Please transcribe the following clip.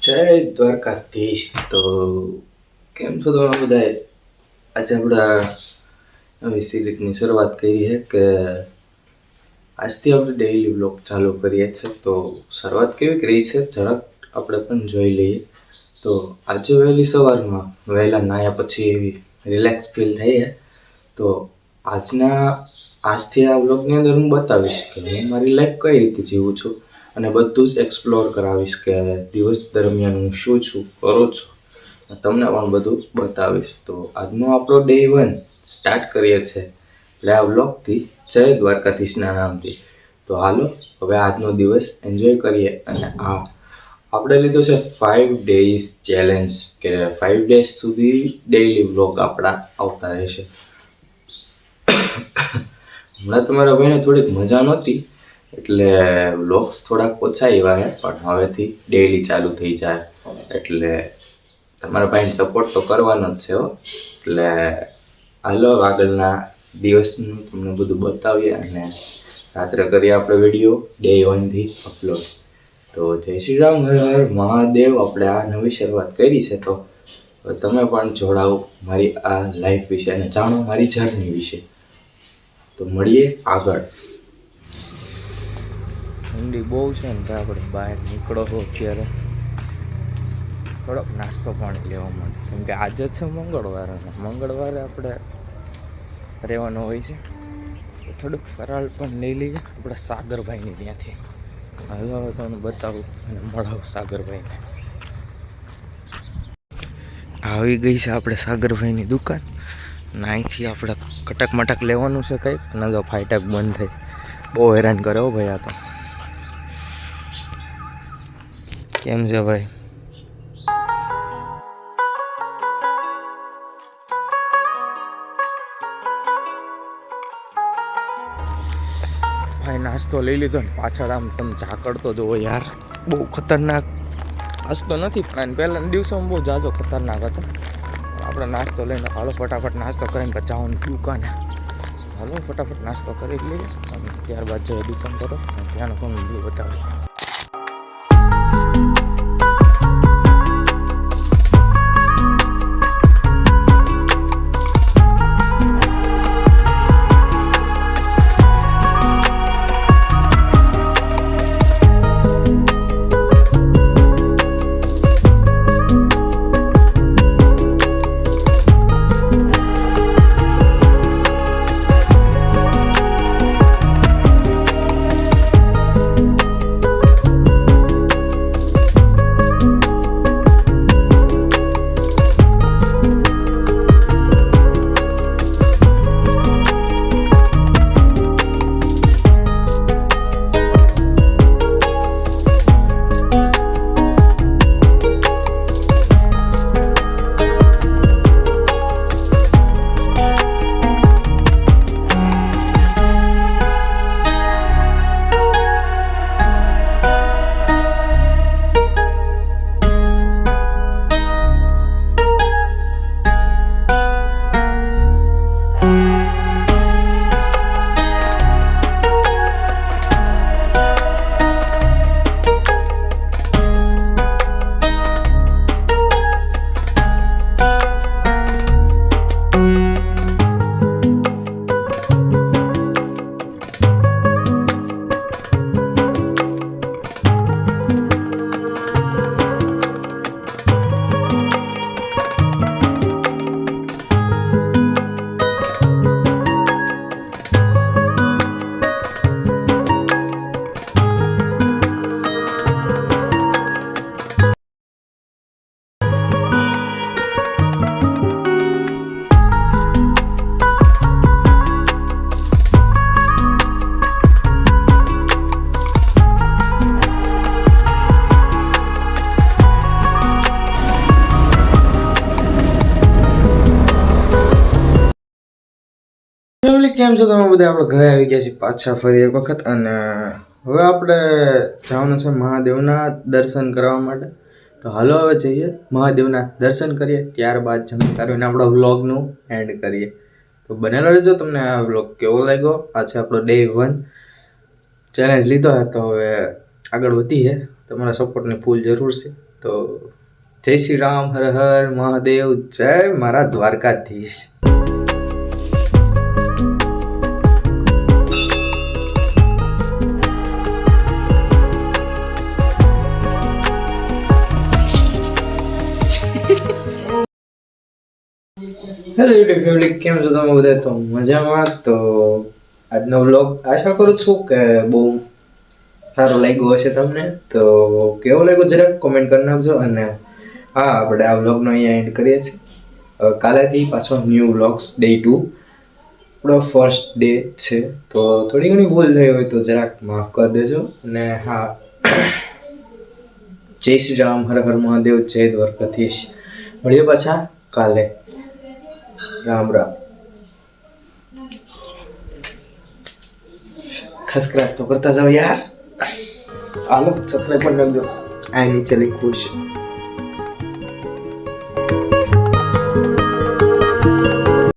જય દ્વારકાધીશ. તો કેમ છો તમે બધા? આજે આપણા નવી સિરીઝની શરૂઆત કરી છે કે આજથી આપણે ડેઈલી વ્લોગ ચાલુ કરીએ છીએ. તો શરૂઆત કેવી રહી છે ઝડપ આપણે પણ જોઈ લઈએ. તો આજે વહેલી સવારમાં વહેલા નાહ્યા પછી એવી રિલેક્સ ફીલ થઈ છે. તો આજથી આ વ્લોગની અંદર હું બતાવીશ કે હું મારી લાઈફ કઈ રીતે જીવું છું અને બધું જ એક્સપ્લોર કરાવીશ કે દિવસ દરમિયાન હું શું કરું છું, તમને પણ બધું બતાવીશ. તો આજનો આપણો ડે 1 સ્ટાર્ટ કરીએ છીએ એટલે આ વ્લોગથી, જય દ્વારકાધીશના નામથી. તો હાલો હવે આજનો દિવસ એન્જોય કરીએ. અને આપણે લીધો છે 5 days ચેલેન્જ કે 5 days સુધી ડેઈલી વ્લોગ આપણા આવતા રહેશે. હમણાં તમારા ભાઈને થોડીક મજા નહોતી એટલે વ્લોગ્સ થોડાક ઓછા આવ્યા છે, પણ હવેથી ડેઈલી ચાલુ થઈ જાય. એટલે તમારા ભાઈને સપોર્ટ તો કરવાનો જ છે હો. એટલે હાલો આગળના દિવસનું તમને બધું બતાવીએ અને રાત્રે કરીએ આપણે વિડીયો ડે 1 થી અપલોડ. તો જય શ્રી રામ, હર હર મહાદેવ. આપણે આ નવી શરૂઆત કરી છે, તો તમે પણ જોડાઓ મારી આ લાઈફ વિશે અને જાણો મારી જર્ની વિશે. તો મળીએ આગળ. ઠંડી બહુ છે ને, તો આપણે બહાર નીકળો છો અત્યારે થોડોક નાસ્તો પાણી લેવા માટે, કેમ કે આજે છે મંગળવાર અને મંગળવારે આપણે રહેવાનું હોય છે. તો થોડુંક ફરાળ પણ લઈ લઈએ આપણા સાગરભાઈની ત્યાંથી. હાલો હવે તમને બતાવું અને મળાવું સાગરભાઈને. આવી ગઈ છે આપણે સાગરભાઈની દુકાન. અને અહીંથી આપણે કટક મટક લેવાનું છે કંઈક, અને જો ફાટક બંધ થઈ. બહુ હેરાન કરે હો ભાઈ આ તો. કેમ છે ભાઈ? ભાઈ નાસ્તો લઈ લીધો ને પાછળ આમ તમે ઝાકળતો જુઓ યાર, બહુ ખતરનાક. નાસ્તો નથી પણ પહેલાના દિવસોમાં બહુ જાજો ખતરનાક હતો. આપણે નાસ્તો લઈને હાલો ફટાફટ નાસ્તો કરીને જવાનું દુકાને. હાલો ફટાફટ નાસ્તો કરી લઈએ અને ત્યારબાદ જઈએ દુકાન તરફ. ત્યાંનો પણ વ્યૂ બતાવીએ. કેમ છો તમે બધા? આપણે ઘરે આવી ગયા છીએ પાછા ફરી એક વખત. અને હવે આપણે જવાનું છે મહાદેવના દર્શન કરવા માટે. તો હાલો હવે જઈએ મહાદેવના દર્શન કરીએ, ત્યારબાદ જમી કરીને આપણો વ્લોગનું એન્ડ કરીએ. તો બનેલો રહેજો. તમને આ વ્લોગ કેવો લાગ્યો? આ છે આપણો ડે 1 ચેલેન્જ લીધો. તો હવે આગળ વધીએ. તમારા સપોર્ટની ફૂલ જરૂર છે. તો જય શ્રી રામ, હર હર મહાદેવ, જય મારા દ્વારકાધીશ. હેલો યુટ્યુબ ફેમિલી, કેમ છો તમે બધા? તો મજામાં. તો આજનો વ્લોગ આશા કરું છું કે બહુ સારો લાગ્યો હશે તમને. તો કેવો લાગ્યો જરાક કોમેન્ટ કરી નાખજો. અને હા, આપણે આ વ્લોગનો અહીંયા એન્ડ કરીએ છીએ. કાલેથી પાછો ન્યૂ વ્લોગ્સ ડે 2 આપણો ફર્સ્ટ ડે છે. તો થોડી ઘણી ભૂલ થઈ હોય તો જરાક માફ કરી દેજો. અને હા, જય શ્રી રામ, હર હર મહાદેવ, જય દ્વારકાધીશ. મળીએ પાછા કાલે. રામ રામ. સબસ્ક્રાઇબ તો કરતા જાઓ યાર. હાલો સબસ્ક્રાઇબ કરી નાખજો. આ નીચે લખ્યું છે.